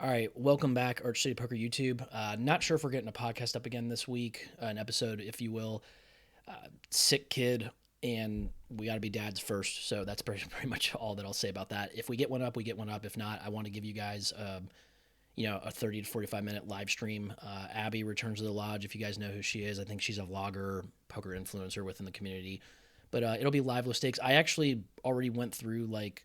All right, welcome back, Arch City Poker YouTube. Not sure if we're getting a podcast up again this week, an episode, if you will. Sick kid, and we got to be dads first. So that's pretty much all that I'll say about that. If we get one up, we get one up. If not, I want to give you guys, a 30 to 45-minute live stream. Abby returns to the lodge. If you guys know who she is, I think she's a vlogger, poker influencer within the community. But it'll be live with stakes. I actually already went through like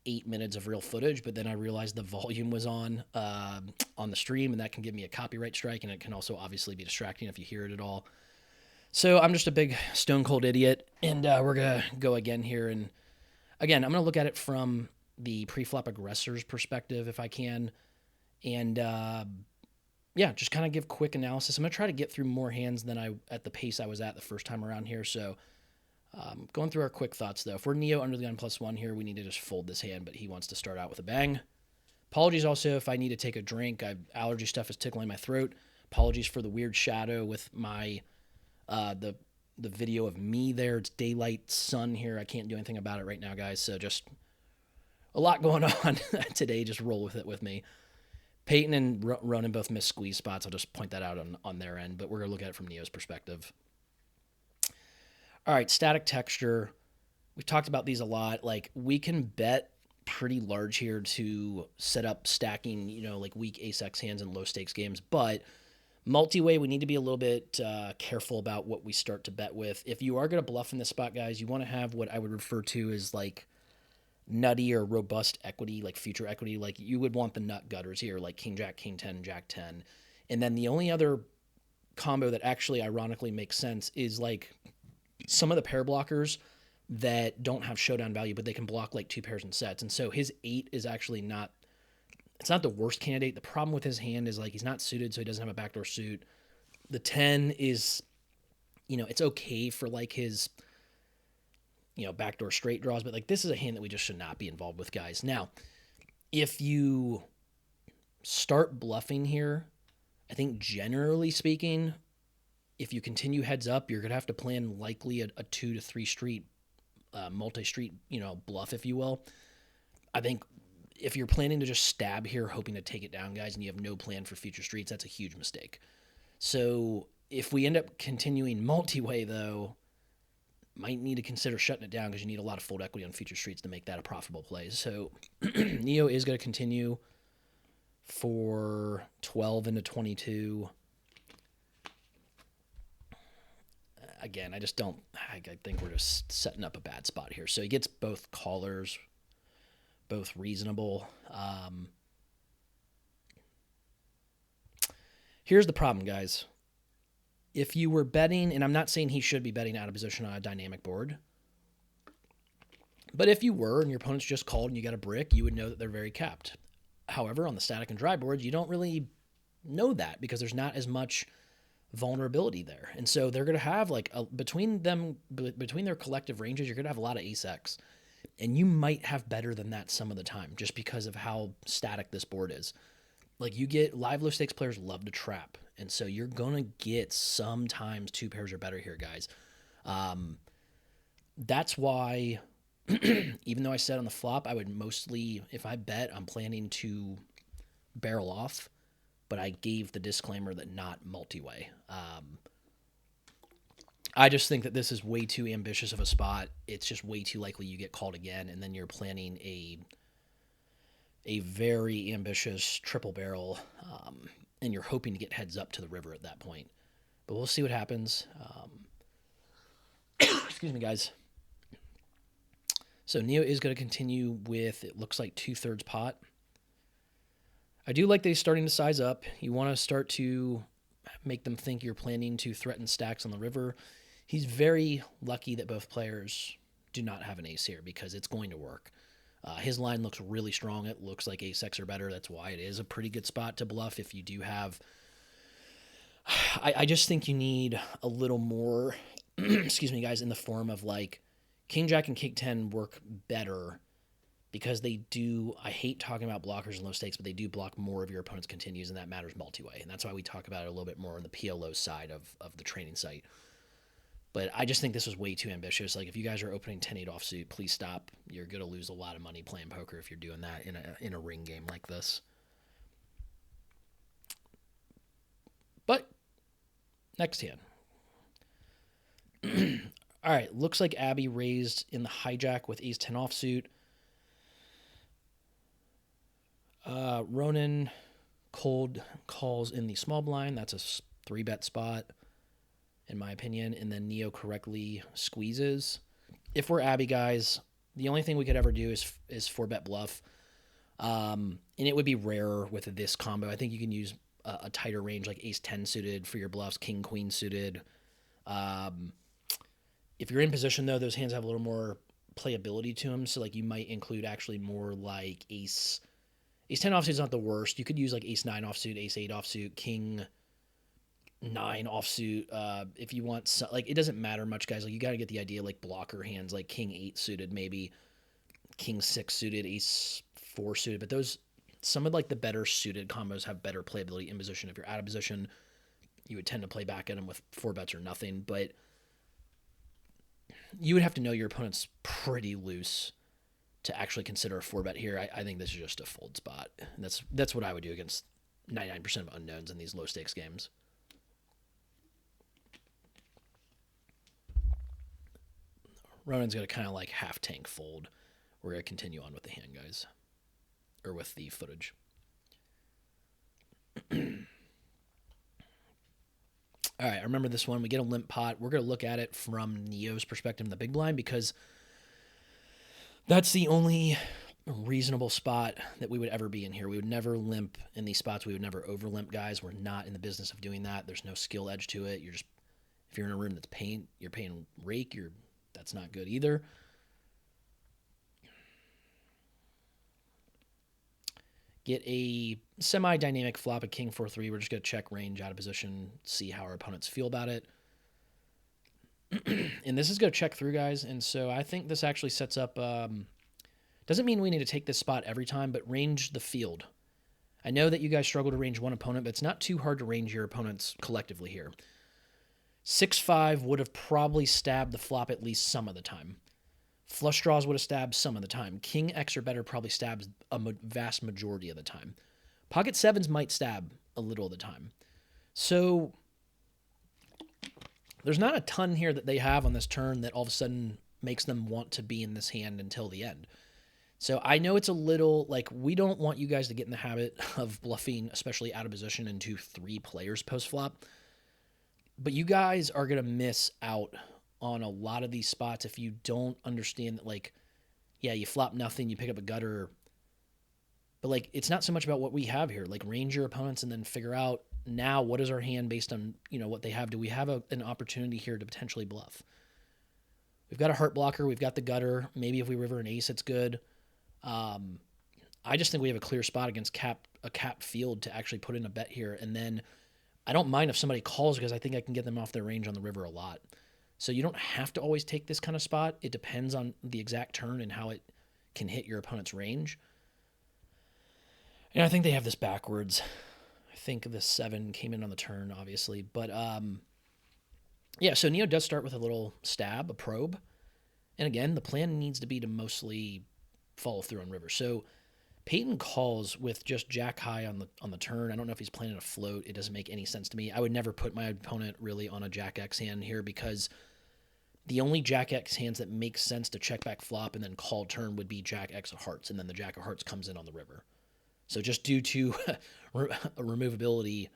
8 minutes of real footage, but then I realized the volume was on the stream, and that can give me a copyright strike, and it can also obviously be distracting if you hear it at all. So I'm just a big stone cold idiot, and we're gonna go again here. And again, I'm gonna look at it from the pre-flop aggressor's perspective if I can, and yeah, just kind of give quick analysis. I'm gonna try to get through more hands than I at the pace I was at the first time around here. So going through our quick thoughts, though. If we're Neo under the gun +1 here, we need to just fold this hand, but he wants to start out with a bang. Apologies also if I need to take a drink. Allergy stuff is tickling my throat. Apologies for the weird shadow with my the video of me there. It's daylight sun here. I can't do anything about it right now, guys. So just a lot going on today. Just roll with it with me. Peyton and Ronan both missed squeeze spots. I'll just point that out on their end, but we're going to look at it from Neo's perspective. All right, static texture. We've talked about these a lot. Like, we can bet pretty large here to set up stacking, like weak ace-x hands and low stakes games. But multi-way, we need to be a little bit careful about what we start to bet with. If you are going to bluff in this spot, guys, you want to have what I would refer to as like nutty or robust equity, like future equity. Like, you would want the nut gutters here, like king, jack, king 10, jack 10. And then the only other combo that actually ironically makes sense is like some of the pair blockers that don't have showdown value, but they can block like two pairs and sets. And so his 8 is actually not, it's not the worst candidate. The problem with his hand is like he's not suited, so he doesn't have a backdoor suit. The 10 is, it's okay for like his, backdoor straight draws, but like this is a hand that we just should not be involved with, guys. Now, if you start bluffing here, I think generally speaking, if you continue heads up, you're going to have to plan likely a 2 to 3 street, multi-street, bluff, if you will. I think if you're planning to just stab here, hoping to take it down, guys, and you have no plan for future streets, that's a huge mistake. So if we end up continuing multi-way, though, might need to consider shutting it down because you need a lot of fold equity on future streets to make that a profitable play. So Neo is going to continue for 12 into 22. Again, I think we're just setting up a bad spot here. So he gets both callers, both reasonable. Here's the problem, guys. If you were betting, and I'm not saying he should be betting out of position on a dynamic board, but if you were and your opponent's just called and you got a brick, you would know that they're very capped. However, on the static and dry boards, you don't really know that because there's not as much vulnerability there. And so they're going to have like between their collective ranges, you're going to have a lot of ace-x, and you might have better than that some of the time just because of how static this board is. Like, you get live low stakes players love to trap, and so you're going to get sometimes two pairs or better here, guys. That's why even though I said on the flop I would mostly, if I bet, I'm planning to barrel off, but I gave the disclaimer that not multi-way. I just think that this is way too ambitious of a spot. It's just way too likely you get called again, and then you're planning a very ambitious triple barrel, and you're hoping to get heads up to the river at that point. But we'll see what happens. Excuse me, guys. So Neo is going to continue with, it looks like 2/3 pot. I do like that he's starting to size up. You want to start to make them think you're planning to threaten stacks on the river. He's very lucky that both players do not have an ace here because it's going to work. His line looks really strong. It looks like ace-x or better. That's why it is a pretty good spot to bluff if you do have... I just think you need a little more, excuse me, guys, in the form of like king, jack, and king 10 work better because they do, I hate talking about blockers and low stakes, but they do block more of your opponent's continues, and that matters multi-way. And that's why we talk about it a little bit more on the PLO side of the training site. But I just think this was way too ambitious. Like, if you guys are opening 10-8 offsuit, please stop. You're going to lose a lot of money playing poker if you're doing that in a ring game like this. Next hand. All right, looks like Abby raised in the hijack with ace 10 offsuit. Ronan cold calls in the small blind. That's a 3-bet spot, in my opinion. And then Neo correctly squeezes. If we're Abby guys, the only thing we could ever do is 4-bet bluff. And it would be rarer with this combo. I think you can use a tighter range like ace 10 suited for your bluffs, king queen suited. If you're in position though, those hands have a little more playability to them. So like you might include actually more like ace 10 offsuit is not the worst. You could use like ace 9 offsuit, ace 8 offsuit, king 9 offsuit. If you want, like, it doesn't matter much, guys. Like, you got to get the idea, like blocker hands, like king 8 suited, maybe king 6 suited, ace 4 suited. But those, some of like the better suited combos have better playability in position. If you're out of position, you would tend to play back at them with 4 bets or nothing. But you would have to know your opponent's pretty loose to actually consider a 4-bet here. I think this is just a fold spot. And that's what I would do against 99% of unknowns in these low stakes games. Ronan's going to kind of like half tank fold. We're going to continue on with the hand, guys. Or with the footage. All right, I remember this one. We get a limp pot. We're going to look at it from Neo's perspective in the big blind because that's the only reasonable spot that we would ever be in here. We would never limp in these spots. We would never over limp, guys. We're not in the business of doing that. There's no skill edge to it. If you're in a room that's you're paying rake, that's not good either. Get a semi-dynamic flop, a king 4-3. We're just going to check range out of position, see how our opponents feel about it. And this is going to check through, guys. And so I think this actually sets up, doesn't mean we need to take this spot every time, but range the field. I know that you guys struggle to range one opponent, but it's not too hard to range your opponents collectively here. 6-5 would have probably stabbed the flop at least some of the time. Flush draws would have stabbed some of the time. King X or better probably stabs a vast majority of the time. Pocket sevens might stab a little of the time. So there's not a ton here that they have on this turn that all of a sudden makes them want to be in this hand until the end. So I know it's a little, like, we don't want you guys to get in the habit of bluffing, especially out of position, into 3 players post-flop. But you guys are going to miss out on a lot of these spots if you don't understand that, like, yeah, you flop nothing, you pick up a gutter. But, like, it's not so much about what we have here. Like, range your opponents and then figure out now what is our hand based on, what they have. Do we have an opportunity here to potentially bluff? We've got a heart blocker. We've got the gutter. Maybe if we river an ace, it's good. I just think we have a clear spot against a capped field to actually put in a bet here. And then I don't mind if somebody calls because I think I can get them off their range on the river a lot. So you don't have to always take this kind of spot. It depends on the exact turn and how it can hit your opponent's range. And I think they have this backwards. I think the 7 came in on the turn, obviously. But, yeah, so Neo does start with a little stab, a probe. And again, the plan needs to be to mostly follow through on river. So Peyton calls with just jack high on the turn. I don't know if he's planning a float. It doesn't make any sense to me. I would never put my opponent really on a jack X hand here because the only jack X hands that make sense to check back flop and then call turn would be jack X of hearts, and then the jack of hearts comes in on the river. So just due to removability,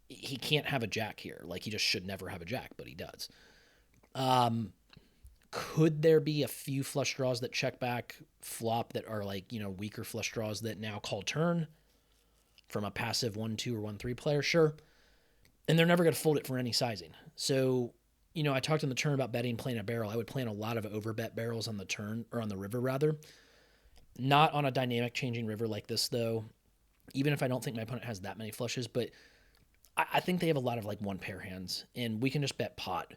he can't have a jack here. Like, he just should never have a jack, but he does. Could there be a few flush draws that check back flop that are like, weaker flush draws that now call turn from a passive 1-2 or 1-3 player? Sure. And they're never going to fold it for any sizing. So, I talked on the turn about betting, playing a barrel. I would plan a lot of overbet barrels on the turn, or on the river rather. Not on a dynamic changing river like this though, even if I don't think my opponent has that many flushes, but I think they have a lot of like one pair hands and we can just bet pot.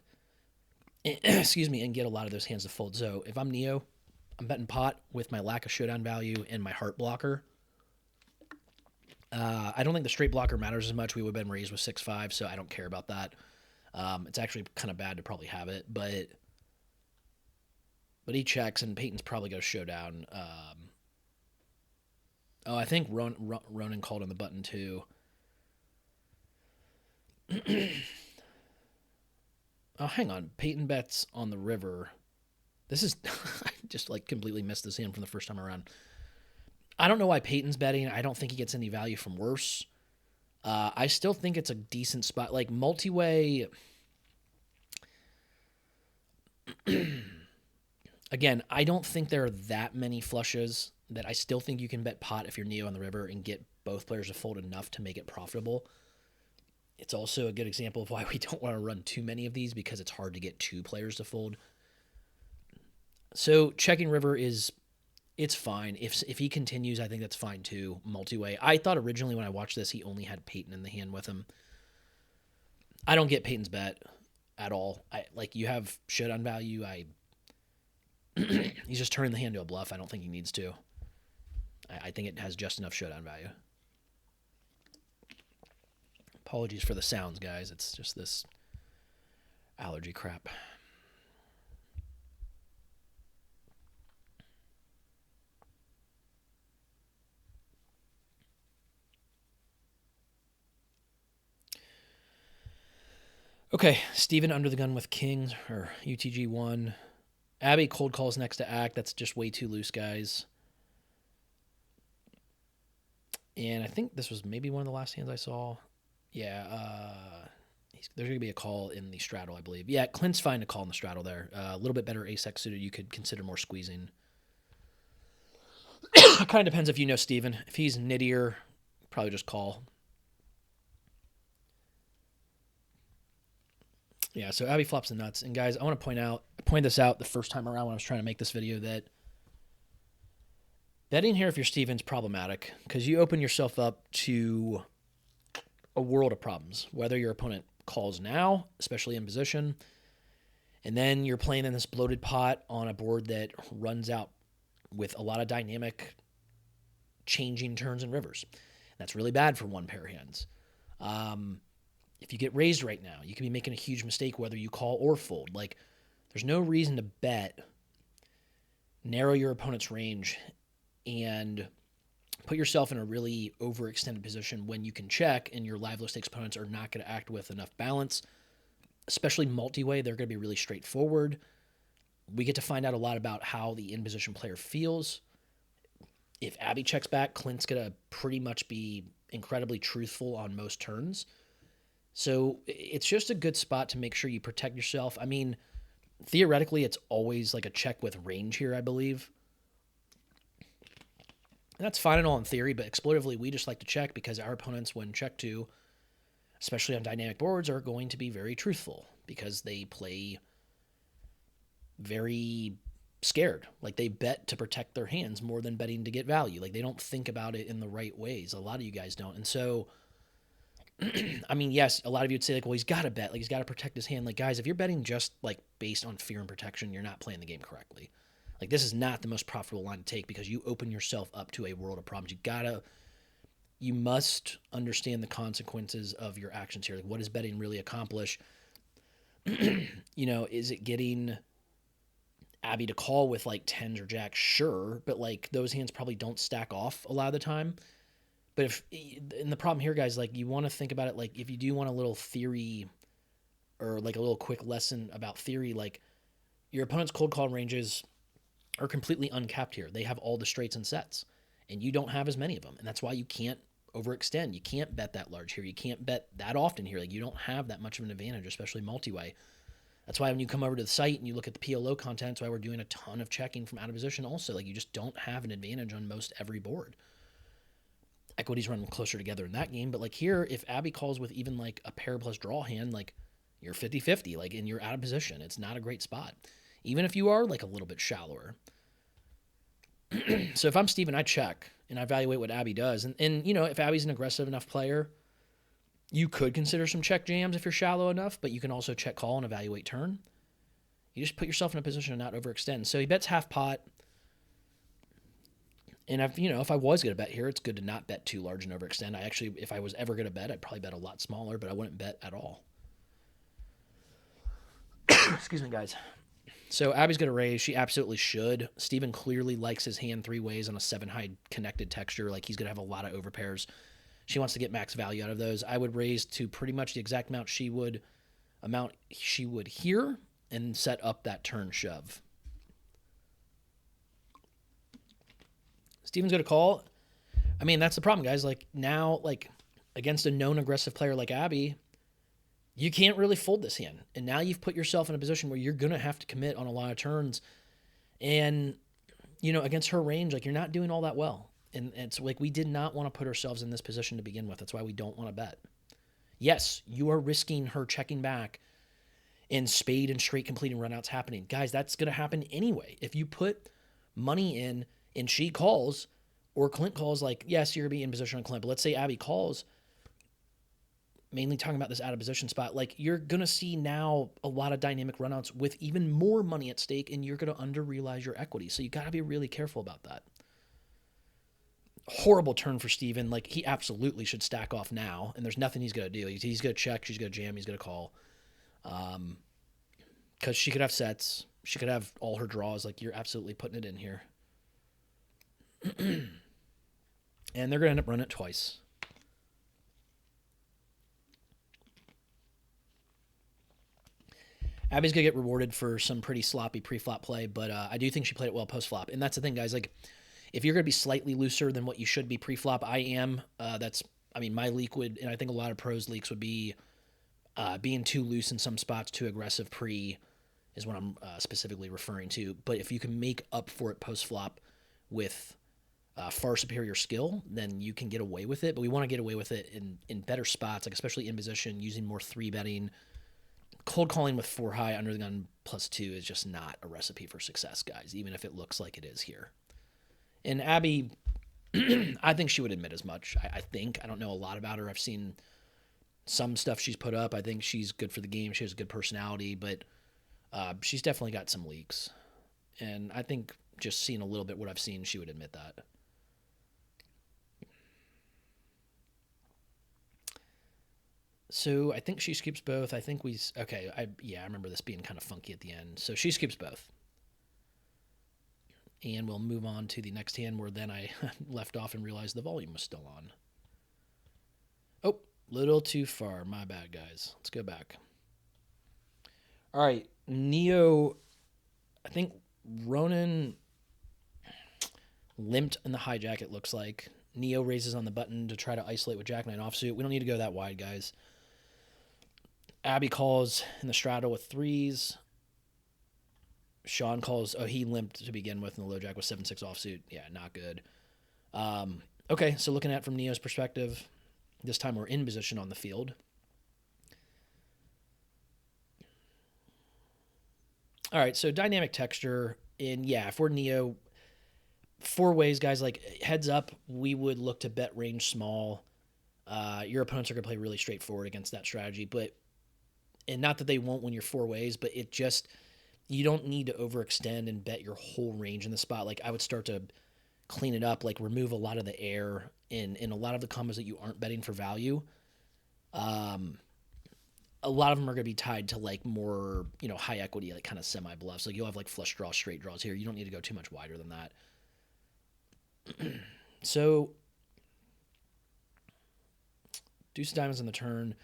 Excuse me, and get a lot of those hands to fold. So if I'm Neo, I'm betting pot with my lack of showdown value and my heart blocker. I don't think the straight blocker matters as much. We would have been raised with 6-5, so I don't care about that. It's actually kind of bad to probably have it, but he checks, and Peyton's probably going to showdown. I think Ronan called on the button too. Oh, hang on. Peyton bets on the river. This is I just like completely missed this hand from the first time around. I don't know why Peyton's betting. I don't think he gets any value from worse. I still think it's a decent spot. Like multi-way. Again, I don't think there are that many flushes that I still think you can bet pot if you're Neo on the river and get both players to fold enough to make it profitable. It's also a good example of why we don't want to run too many of these because it's hard to get two players to fold. So checking river it's fine. If he continues, I think that's fine too. Multi-way. I thought originally when I watched this, he only had Peyton in the hand with him. I don't get Peyton's bet at all. You have showdown value. He's just turning the hand to a bluff. I don't think he needs to. I think it has just enough showdown value. Apologies for the sounds, guys. It's just this allergy crap. Okay, Steven under the gun with kings, or UTG1. Abby cold calls next to act. That's just way too loose, guys. And I think this was maybe one of the last hands I saw. Yeah, there's going to be a call in the straddle, I believe. Yeah, Clint's fine to call in the straddle there. A little bit better ace-x suited. You could consider more squeezing. It kind of depends if you know Steven. If he's nittier, probably just call. Yeah, so Abby flops the nuts. And guys, I want to point this out the first time around when I was trying to make this video, that betting here if you're Steven's problematic because you open yourself up to a world of problems. Whether your opponent calls now, especially in position, and then you're playing in this bloated pot on a board that runs out with a lot of dynamic changing turns and rivers. That's really bad for one pair of hands. If you get raised right now, you could be making a huge mistake whether you call or fold. Like, there's no reason to bet, narrow your opponent's range, and put yourself in a really overextended position when you can check and your live low stakes opponents are not going to act with enough balance. Especially multi-way, they're going to be really straightforward. We get to find out a lot about how the in-position player feels. If Abby checks back, Clint's going to pretty much be incredibly truthful on most turns. So it's just a good spot to make sure you protect yourself. I mean, theoretically, it's always like a check with range here, I believe. And that's fine and all in theory, but exploitively, we just like to check because our opponents, when check to, especially on dynamic boards, are going to be very truthful because they play very scared. Like, they bet to protect their hands more than betting to get value. Like, they don't think about it in the right ways. A lot of you guys don't. And so, I mean, yes, a lot of you would say, like, well, he's got to bet. Like, he's got to protect his hand. Like, guys, if you're betting just, like, based on fear and protection, you're not playing the game correctly. Like, this is not the most profitable line to take because you open yourself up to a world of problems. You must understand the consequences of your actions here. Like, what does betting really accomplish? Is it getting Abby to call with, like, tens or jacks? Sure, but, like, those hands probably don't stack off a lot of the time. But and the problem here, guys, like, you want to think about it, like, if you do want a little theory or, like, a little quick lesson about theory, like, your opponent's cold call ranges are completely uncapped here. They have all the straights and sets, and you don't have as many of them. And that's why you can't overextend. You can't bet that large here. You can't bet that often here. Like, you don't have that much of an advantage, especially multi-way. That's why when you come over to the site and you look at the PLO content, that's why we're doing a ton of checking from out of position also. Like, you just don't have an advantage on most every board. Equities run closer together in that game, but, like, here, if Abby calls with even, like, a pair plus draw hand, like, you're 50-50, like, and you're out of position. It's not a great spot, even if you are, like, a little bit shallower. So if I'm Steven, I check and I evaluate what Abby does. And if Abby's an aggressive enough player, you could consider some check jams if you're shallow enough, but you can also check call and evaluate turn. You just put yourself in a position to not overextend. So he bets half pot. And if I was going to bet here, it's good to not bet too large and overextend. If I was ever going to bet, I'd probably bet a lot smaller, but I wouldn't bet at all. Excuse me, guys. So Abby's going to raise. She absolutely should. Steven clearly likes his hand three ways on a 7-high connected texture. Like, he's going to have a lot of overpairs. She wants to get max value out of those. I would raise to pretty much the exact amount she would here and set up that turn shove. Steven's going to call. I mean, that's the problem, guys. Like now, like against a known aggressive player like Abby, you can't really fold this hand. And now you've put yourself in a position where you're going to have to commit on a lot of turns. And, you know, against her range, like you're not doing all that well. And it's like we did not want to put ourselves in this position to begin with. That's why we don't want to bet. Yes, you are risking her checking back and spade and straight completing runouts happening. Guys, that's going to happen anyway. If you put money in and she calls or Clint calls, like, yes, you're going to be in position on Clint, but let's say Abby calls, mainly talking about this out of position spot, like you're going to see now a lot of dynamic runouts with even more money at stake, and you're going to under-realize your equity. So you got to be really careful about that. Horrible turn for Steven. Like, he absolutely should stack off now, and there's nothing he's going to do. He's going to check, she's going to jam, he's going to call. Because she could have sets. She could have all her draws. Like, you're absolutely putting it in here. And they're going to end up running it twice. Abby's going to get rewarded for some pretty sloppy pre-flop play, but I do think she played it well post-flop. And that's the thing, guys. Like, if you're going to be slightly looser than what you should be pre-flop, I am. My leak would, and I think a lot of pros' leaks would be being too loose in some spots, too aggressive pre is what I'm specifically referring to. But if you can make up for it post-flop with far superior skill, then you can get away with it. But we want to get away with it in better spots, like especially in position, using more 3-betting. Cold calling with 4 high under the gun +2 is just not a recipe for success, guys, even if it looks like it is here. And Abby, I think she would admit as much. I don't know a lot about her. I've seen some stuff she's put up. I think she's good for the game. She has a good personality, but she's definitely got some leaks. And I think just seeing a little bit what I've seen, she would admit that. So I think she scoops both. I think I remember this being kind of funky at the end. So she scoops both. And we'll move on to the next hand where then I left off and realized the volume was still on. Oh, little too far. My bad, guys. Let's go back. All right. Neo, I think Ronan limped in the hijack, it looks like. Neo raises on the button to try to isolate with Jack 9 offsuit. We don't need to go that wide, guys. Abby calls in the straddle with 3s. Sean calls, he limped to begin with, and the low jack was 7-6 offsuit. Yeah, not good. Okay, so looking at it from Neo's perspective, this time we're in position on the field. All right, so dynamic texture, and yeah, if we're Neo, 4 ways, guys, like heads up, we would look to bet range small. Your opponents are going to play really straightforward against that strategy, and not that they won't when you're 4 ways, but it just, you don't need to overextend and bet your whole range in the spot. Like I would start to clean it up, like remove a lot of the air in a lot of the combos that you aren't betting for value. A lot of them are going to be tied to like more, high equity, like kind of semi bluffs. Like you'll have like flush draws, straight draws here. You don't need to go too much wider than that. So deuce of diamonds on the turn.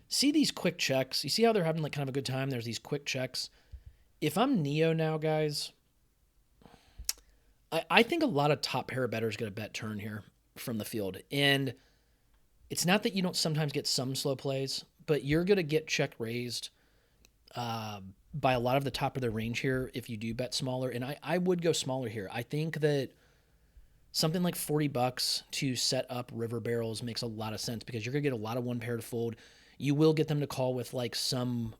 See these quick checks. You see how they're having like kind of a good time? There's these quick checks. If I'm Neo now, guys, I think a lot of top pair bettors get a bet turn here from the field. And it's not that you don't sometimes get some slow plays, but you're going to get check raised by a lot of the top of their range here if you do bet smaller. And I would go smaller here. I think that something like $40 to set up river barrels makes a lot of sense because you're going to get a lot of one pair to fold. You will get them to call with like some,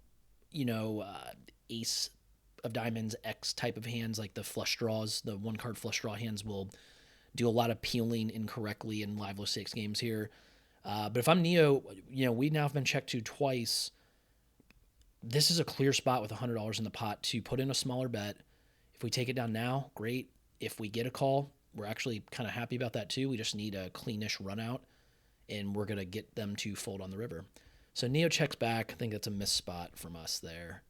ace of diamonds X type of hands, like the flush draws. The 1-card flush draw hands will do a lot of peeling incorrectly in live low stakes games here. But if I'm Neo, we now have been checked to twice. This is a clear spot with $100 in the pot to put in a smaller bet. If we take it down now, great. If we get a call, we're actually kind of happy about that too. We just need a cleanish run out, and we're going to get them to fold on the river. So Neo checks back. I think that's a miss spot from us there.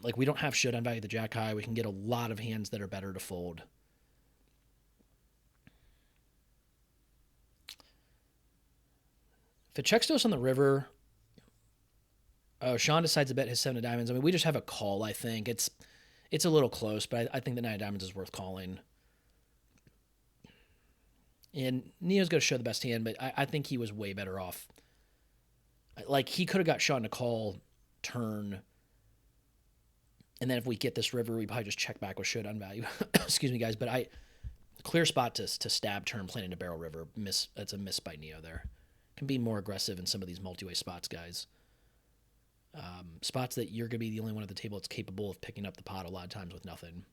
Like, we don't have showdown value at the jack high. We can get a lot of hands that are better to fold. If it checks to us on the river, oh, Sean decides to bet his 7 of diamonds. I mean, we just have a call, I think. It's a little close, but I think the 9 of diamonds is worth calling. And Neo's going to show the best hand, but I think he was way better off. Like, he could have got Sean to call turn, and then if we get this river, we probably just check back with showdown value. Excuse me, guys, but clear spot to stab turn playing into barrel river. It's a miss by Neo there. Can be more aggressive in some of these multi-way spots, guys. Spots that you're going to be the only one at the table that's capable of picking up the pot a lot of times with nothing.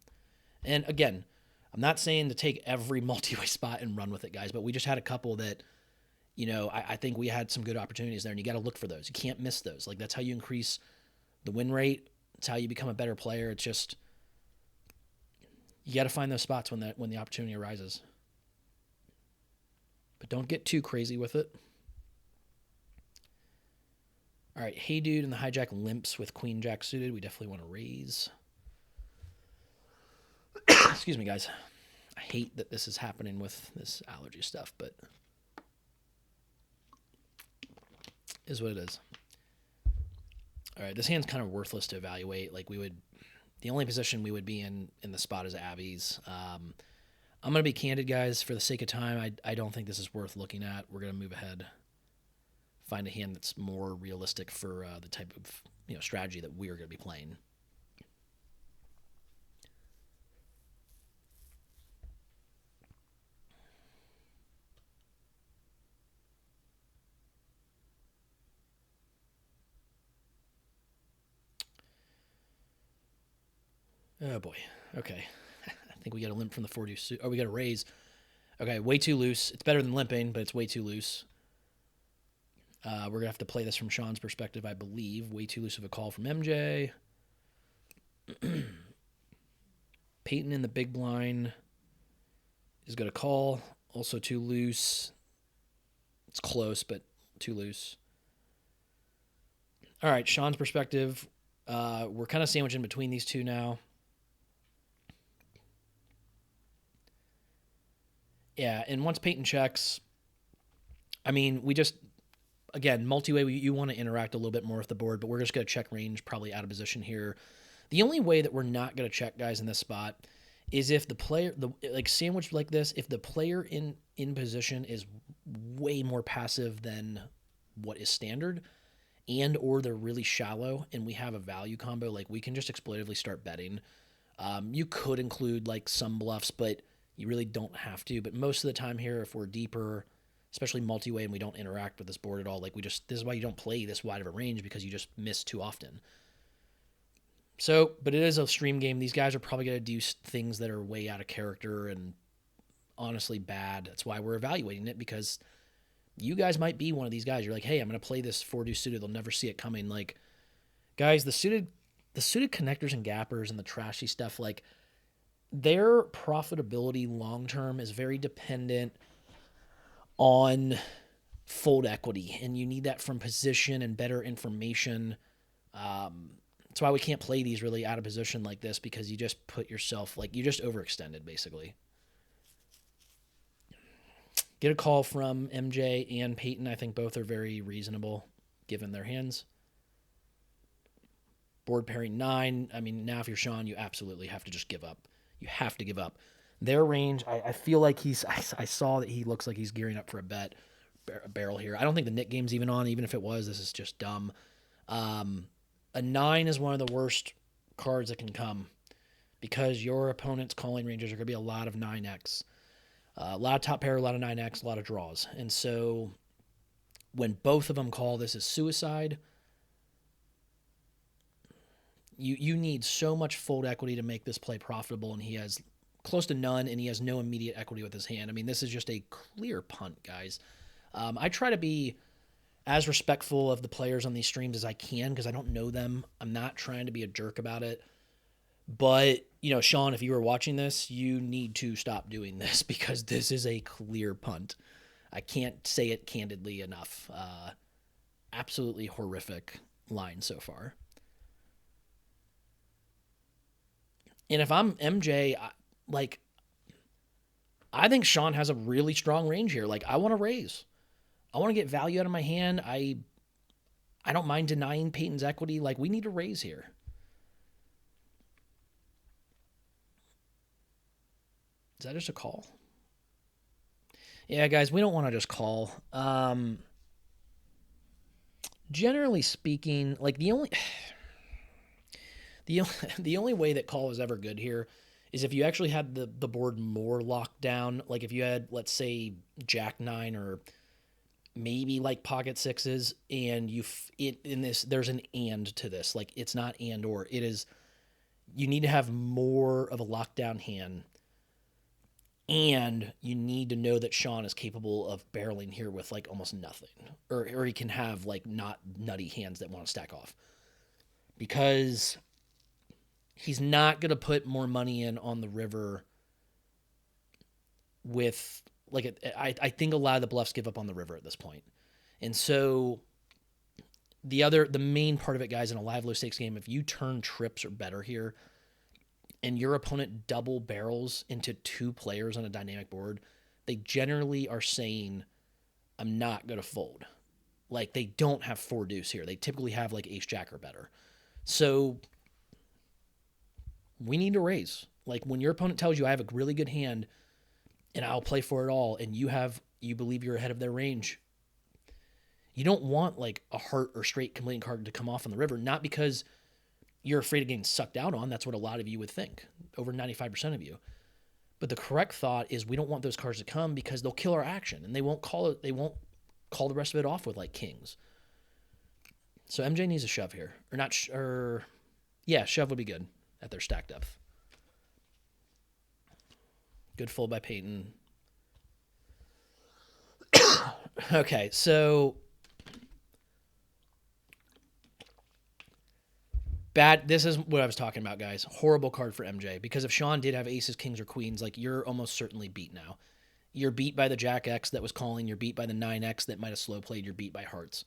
And again, I'm not saying to take every multi-way spot and run with it, guys, but we just had a couple that, I think we had some good opportunities there, and you got to look for those. You can't miss those. Like, that's how you increase the win rate. It's how you become a better player. It's just, you got to find those spots when the opportunity arises. But don't get too crazy with it. All right, hey dude, and the hijack limps with queen jack suited. We definitely want to raise. Excuse me, guys. I hate that this is happening with this allergy stuff, but is what it is. All right, this hand's kind of worthless to evaluate. Like, the only position we would be in the spot is Abby's. I'm going to be candid, guys, for the sake of time. I don't think this is worth looking at. We're going to move ahead. Find a hand that's more realistic for the type of strategy that we're going to be playing. Oh boy. Okay. I think we got a limp from the 4-2 suit. Oh, we got a raise. Okay, way too loose. It's better than limping, but it's way too loose. We're going to have to play this from Sean's perspective, I believe. Way too loose of a call from MJ. Peyton in the big blind is going to call. Also too loose. It's close, but too loose. All right, Sean's perspective. We're kind of sandwiched in between these two now. Yeah, and once Peyton checks, I mean, we just... Again, multi-way, you want to interact a little bit more with the board, but we're just going to check range, probably out of position here. The only way that we're not going to check, guys, in this spot is if the player, like sandwich like this, if the player in position is way more passive than what is standard, and or they're really shallow, and we have a value combo, like we can just exploitively start betting. You could include like some bluffs, but you really don't have to. But most of the time here, if we're deeper, especially multi-way, and we don't interact with this board at all. Like, this is why you don't play this wide of a range, because you just miss too often. So, but it is a stream game. These guys are probably going to do things that are way out of character and honestly bad. That's why we're evaluating it, because you guys might be one of these guys. You're like, hey, I'm going to play this 4-2 suited. They'll never see it coming. Like, guys, the suited connectors and gappers and the trashy stuff, like, their profitability long-term is very dependent on fold equity, and you need that from position and better information. That's why we can't play these really out of position like this, because you just put yourself, like, you just overextended, basically. Get a call from MJ and Peyton. I think both are very reasonable given their hands. Board pairing 9. I mean, now if you're Sean, you absolutely have to just give up. You have to give up. Their range, I feel like I saw that he looks like he's gearing up for a barrel here. I don't think the Nick game's even on. Even if it was, this is just dumb. A 9 is one of the worst cards that can come, because your opponent's calling ranges are going to be a lot of 9x. A lot of top pair, a lot of 9x, a lot of draws. And so when both of them call, this is suicide. You need so much fold equity to make this play profitable, and he has close to none, and he has no immediate equity with his hand. I mean, this is just a clear punt, guys. I try to be as respectful of the players on these streams as I can, because I don't know them. I'm not trying to be a jerk about it. But, Sean, if you were watching this, you need to stop doing this, because this is a clear punt. I can't say it candidly enough. Absolutely horrific line so far. And if I'm MJ, I think Sean has a really strong range here. Like, I want to raise. I want to get value out of my hand. I don't mind denying Peyton's equity. Like, we need to raise here. Is that just a call? Yeah, guys, we don't want to just call. Generally speaking, like the only way that call is ever good here is if you actually had the board more locked down. Like if you had, let's say, Jack 9 or maybe like pocket sixes, and in this there's an and to this. Like it's not and or. It is, you need to have more of a lockdown hand, and you need to know that Sean is capable of barreling here with like almost nothing, or he can have like not nutty hands that want to stack off, because he's not going to put more money in on the river with like I think a lot of the bluffs give up on the river at this point. And so the main part of it, guys, in a live low stakes game, if you turn trips or better here and your opponent double barrels into two players on a dynamic board, they generally are saying, I'm not going to fold. Like they don't have four deuce here. They typically have like ace jack or better. So we need to raise. Like when your opponent tells you I have a really good hand and I'll play for it all, and you believe you're ahead of their range, you don't want like a heart or straight completing card to come off on the river, not because you're afraid of getting sucked out on. That's what a lot of you would think, over 95% of you. But the correct thought is we don't want those cards to come because they'll kill our action, and they won't call it. They won't call the rest of it off with like kings. So MJ needs a shove here, or not? Yeah, shove would be good at their stack depth. Good fold by Peyton. Okay, so bad. This is what I was talking about, guys. Horrible card for MJ, because if Sean did have aces, kings, or queens, like you're almost certainly beat now. You're beat by the Jack X that was calling. You're beat by the 9X that might have slow played. You're beat by hearts.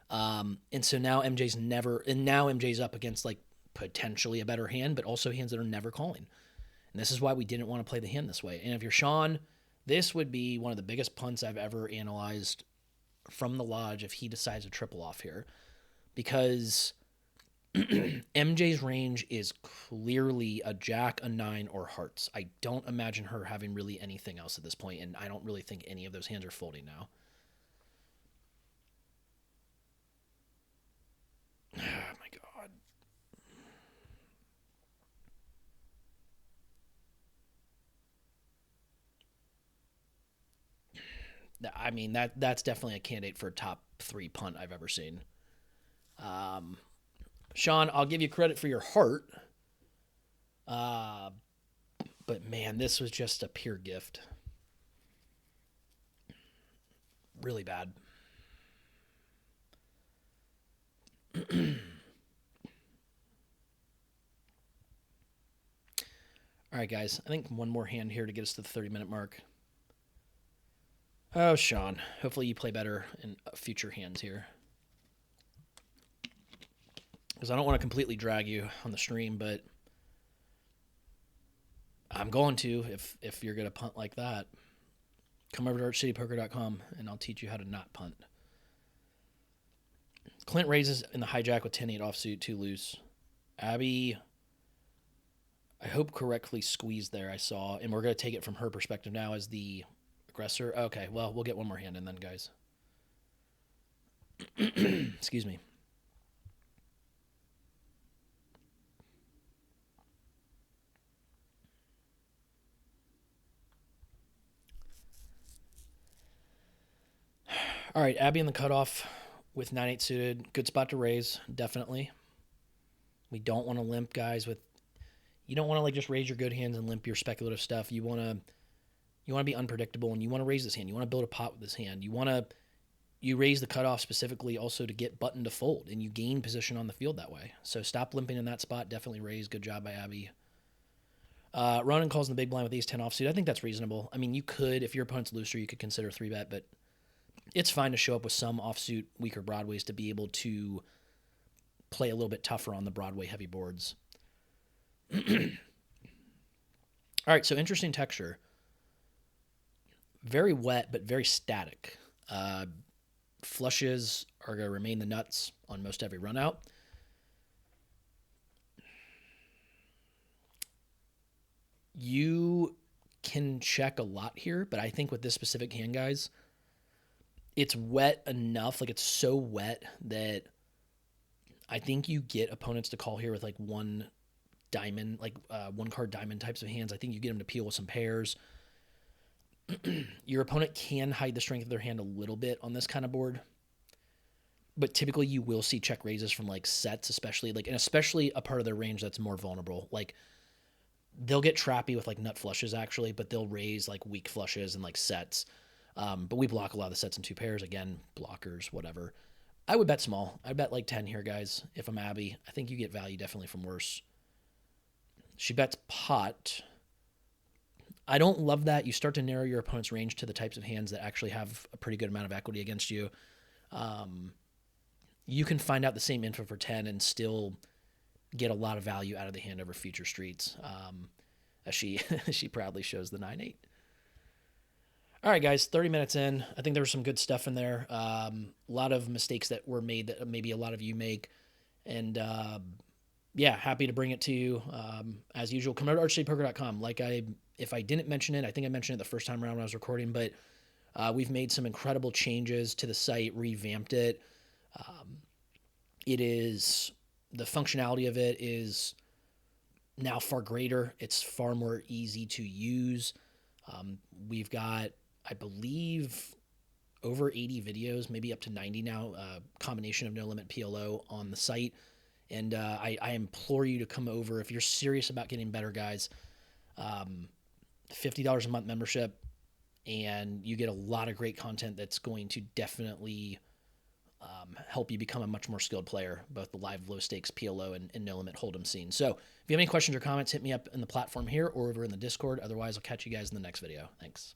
And so now MJ's up against like potentially a better hand, but also hands that are never calling. And this is why we didn't want to play the hand this way. And if you're Sean, this would be one of the biggest punts I've ever analyzed from the lodge if he decides to triple off here, because MJ's range is clearly a jack, a 9, or hearts. I don't imagine her having really anything else at this point, and I don't really think any of those hands are folding now. Oh my God. I mean, that's definitely a candidate for a top 3 punt I've ever seen. Sean, I'll give you credit for your heart. But man, this was just a pure gift. Really bad. All right, guys. I think one more hand here to get us to the 30-minute mark. Oh, Sean. Hopefully you play better in future hands here, because I don't want to completely drag you on the stream, but I'm going to if you're going to punt like that. Come over to archcitypoker.com and I'll teach you how to not punt. Clint raises in the hijack with 10-8 offsuit, 2 loose. Abby, I hope correctly squeezed there, I saw, and we're going to take it from her perspective now as the aggressor. Okay, well, we'll get one more hand in then, guys. Excuse me. All right, Abby in the cutoff with 9-8 suited. Good spot to raise, definitely. We don't want to limp, guys. You don't want to like just raise your good hands and limp your speculative stuff. You want to be unpredictable, and you want to raise this hand. You want to build a pot with this hand. You raise the cutoff specifically also to get button to fold, and you gain position on the field that way. So stop limping in that spot. Definitely raise. Good job by Abby. Ronan calls in the big blind with ace 10 offsuit. I think that's reasonable. I mean, you could, if your opponent's looser, you could consider 3-bet, but it's fine to show up with some offsuit, weaker broadways to be able to play a little bit tougher on the Broadway heavy boards. All right, so interesting texture. Very wet, but very static. Flushes are going to remain the nuts on most every run out. You can check a lot here, but I think with this specific hand, guys, it's wet enough. Like, it's so wet that I think you get opponents to call here with like one diamond, like one card diamond types of hands. I think you get them to peel with some pairs. Your opponent can hide the strength of their hand a little bit on this kind of board, but typically you will see check raises from like sets, especially like, and especially a part of their range that's more vulnerable. Like, they'll get trappy with like nut flushes actually, but they'll raise like weak flushes and like sets. But we block a lot of the sets in two pairs. Again, blockers, whatever. I would bet small. I'd bet like 10 here, guys. If I'm Abby, I think you get value definitely from worse. She bets pot. I don't love that. You start to narrow your opponent's range to the types of hands that actually have a pretty good amount of equity against you. You can find out the same info for 10 and still get a lot of value out of the hand over future streets, as she she proudly shows the 9-8. All right, guys, 30 minutes in. I think there was some good stuff in there. A lot of mistakes that were made that maybe a lot of you make. And yeah, happy to bring it to you. As usual, come over to archstatepoker.com. If I didn't mention it, I think I mentioned it the first time around when I was recording, but we've made some incredible changes to the site, revamped it. The functionality of it is now far greater. It's far more easy to use. We've got, I believe, over 80 videos, maybe up to 90 now, combination of No Limit PLO on the site. And I implore you to come over if you're serious about getting better, guys. $50 a month membership, and you get a lot of great content that's going to definitely help you become a much more skilled player, both the live low stakes PLO and No Limit Hold'em scene. So if you have any questions or comments, hit me up in the platform here or over in the Discord. Otherwise, I'll catch you guys in the next video. Thanks.